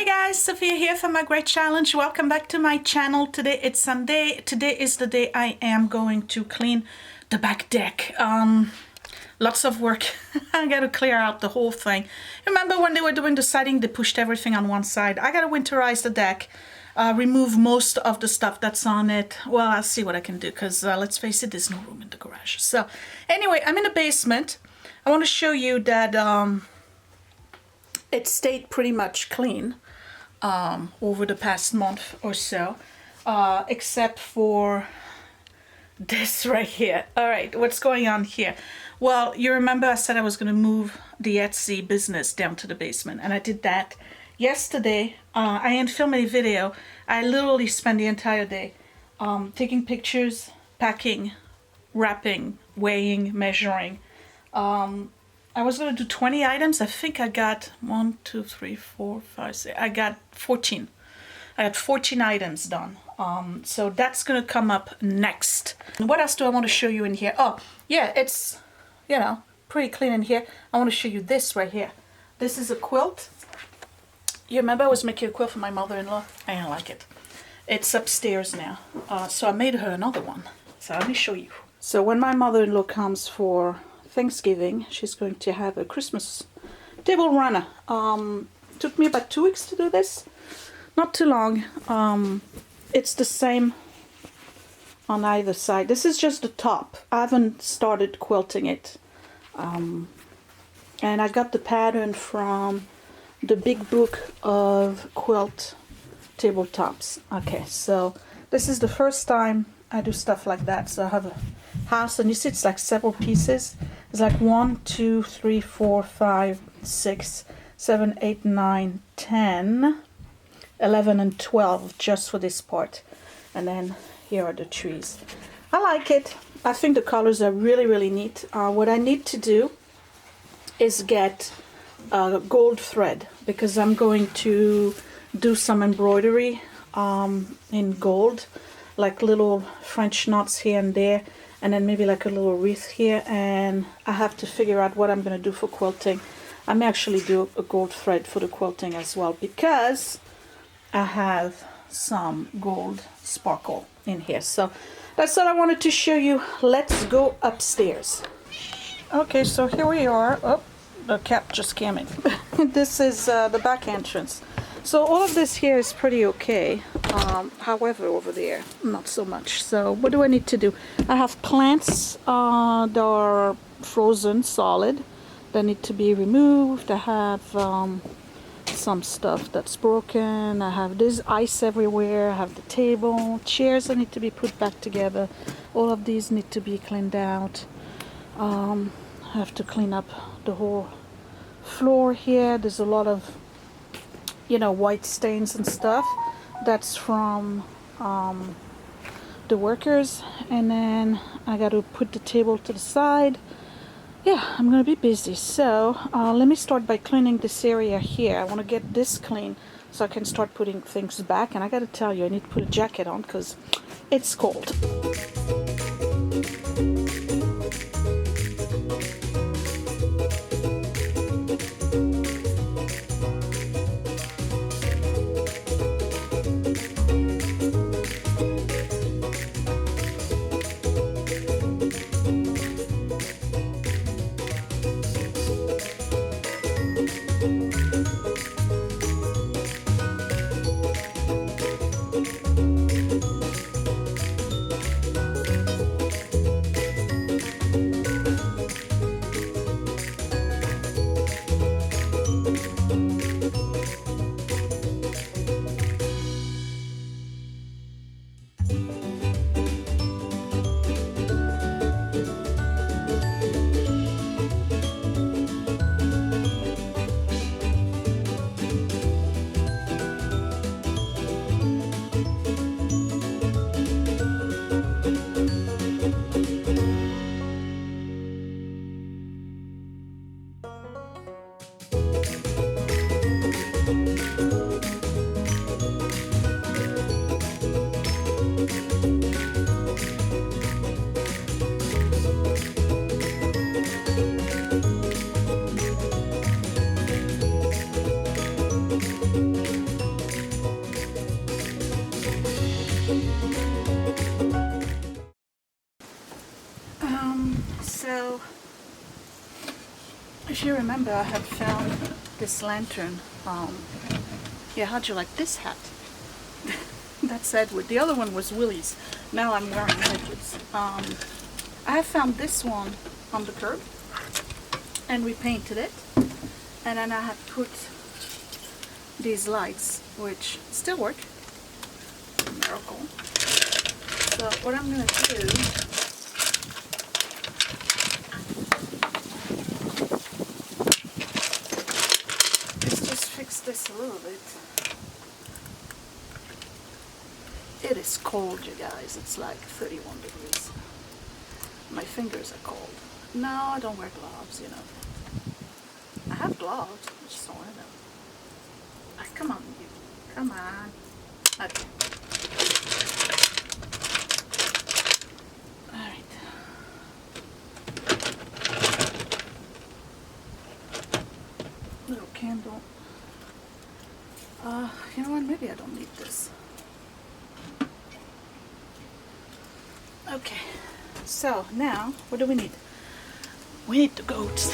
Hey guys, Sophia here for my great challenge. Welcome back to my channel. Today it's Sunday. Today is the day I am going to clean the back deck. Lots of work. I gotta clear out the whole thing. Remember when they were doing the siding, they pushed everything on one side. I gotta winterize the deck, remove most of the stuff that's on it. Well, I'll see what I can do because let's face it, there's no room in the garage. So anyway, I'm in the basement. I want to show you that it stayed pretty much clean over the past month or so, except for this right here. All right, what's going on here? Well, you remember I said I was going to move the Etsy business down to the basement, and I did that yesterday. I didn't film any video. I literally spent the entire day taking pictures, packing, wrapping, weighing, measuring. I was going to do 20 items. I think I got 1, 2, 3, 4, 5, 6. I got 14. I had 14 items done. So that's going to come up next. What else do I want to show you in here? Oh, yeah, it's, you know, pretty clean in here. I want to show you this right here. This is a quilt. You remember I was making a quilt for my mother-in-law? I didn't like it. It's upstairs now. So I made her another one. So let me show you. So when my mother-in-law comes for Thanksgiving, she's going to have a Christmas table runner. Took me about 2 weeks to do this. Not too long. It's the same on either side. This is just the top. I haven't started quilting it. And I got the pattern from the big book of quilt tabletops. Okay, so this is the first time I do stuff like that. So I have a house, and you see it's like several pieces. It's like 1, 2, 3, 4, 5, 6, 7, 8, 9, 10, 11, and 12 just for this part. And then here are the trees. I like it. I think the colors are really, really neat. What I need to do is get gold thread, because I'm going to do some embroidery in gold, like little French knots here and there, and then maybe like a little wreath here. And I have to figure out what I'm going to do for quilting. I may actually do a gold thread for the quilting as well, because I have some gold sparkle in here. So that's all I wanted to show you. Let's go upstairs. Okay, so here we are. Oh, the cat just came in. This is the back entrance. So all of this here is pretty okay. However, over there, not so much. So what do I need to do? I have plants that are frozen solid that need to be removed. I have some stuff that's broken. I have this ice everywhere. I have the table, chairs that need to be put back together. All of these need to be cleaned out. I have to clean up the whole floor here. There's a lot of, you know, white stains and stuff. That's from the workers. And then I got to put the table to the side. Yeah, I'm gonna be busy. So let me start by cleaning this area here. I want to get this clean so I can start putting things back. And I gotta tell you, I need to put a jacket on because it's cold. So if you remember, I had found this lantern. Yeah, how'd you like this hat? That's Edward. The other one was Willie's. Now I'm wearing Edward's. I have found this one on the curb, and we painted it. And then I have put these lights, which still work. Miracle. So what I'm going to do is just fix this a little bit. It is cold, you guys. It's like 31 degrees. My fingers are cold. No, I don't wear gloves, you know. I have gloves. I just don't wear them. Ah, come on, you. Come on. Okay. Alright. Little candle. You know what? Maybe I don't need this. Okay, so now what do we need? We need the goats.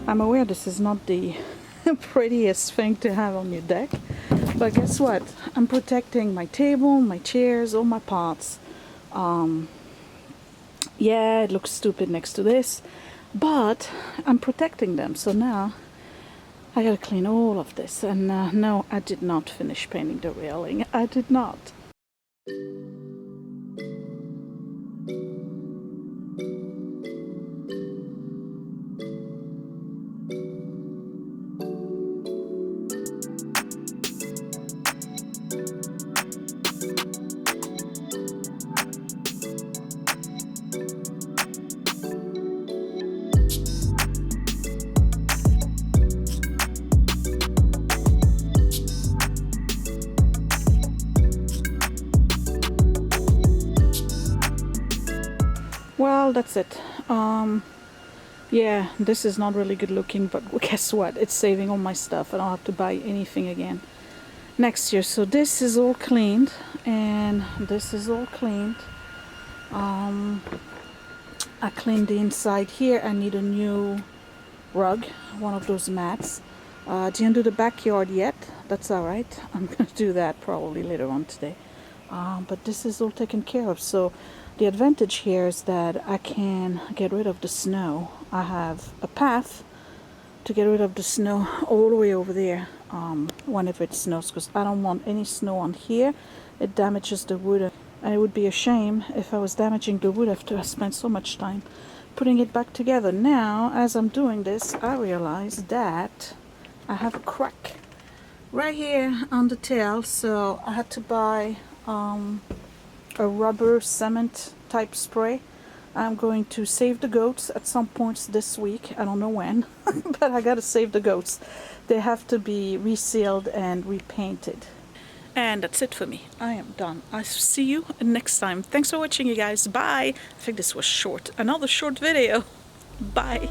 I'm aware this is not the prettiest thing to have on your deck, but guess what? I'm protecting my table, my chairs, all my pots. Yeah, it looks stupid next to this, but I'm protecting them. So now I gotta clean all of this. And no, I did not finish painting the railing. I did not. Well, that's it. Yeah, this is not really good looking, but guess what? It's saving all my stuff. I don't have to buy anything again next year. So this is all cleaned, and this is all cleaned. I cleaned the inside here. I need a new rug, one of those mats. Didn't do the backyard yet. That's all right. I'm gonna do that probably later on today. But this is all taken care of. So the advantage here is that I can get rid of the snow. I have a path to get rid of the snow all the way over there whenever it snows, because I don't want any snow on here. It damages the wood, and it would be a shame if I was damaging the wood after I spent so much time putting it back together. Now, as I'm doing this, I realize that I have a crack right here on the tail, so I had to buy a rubber cement type spray. I'm going to save the goats at some points this week. I don't know when, but I gotta save the goats. They have to be resealed and repainted. And that's it for me. I am done. I'll see you next time. Thanks for watching, you guys. Bye. I think this was short. Another short video. Bye.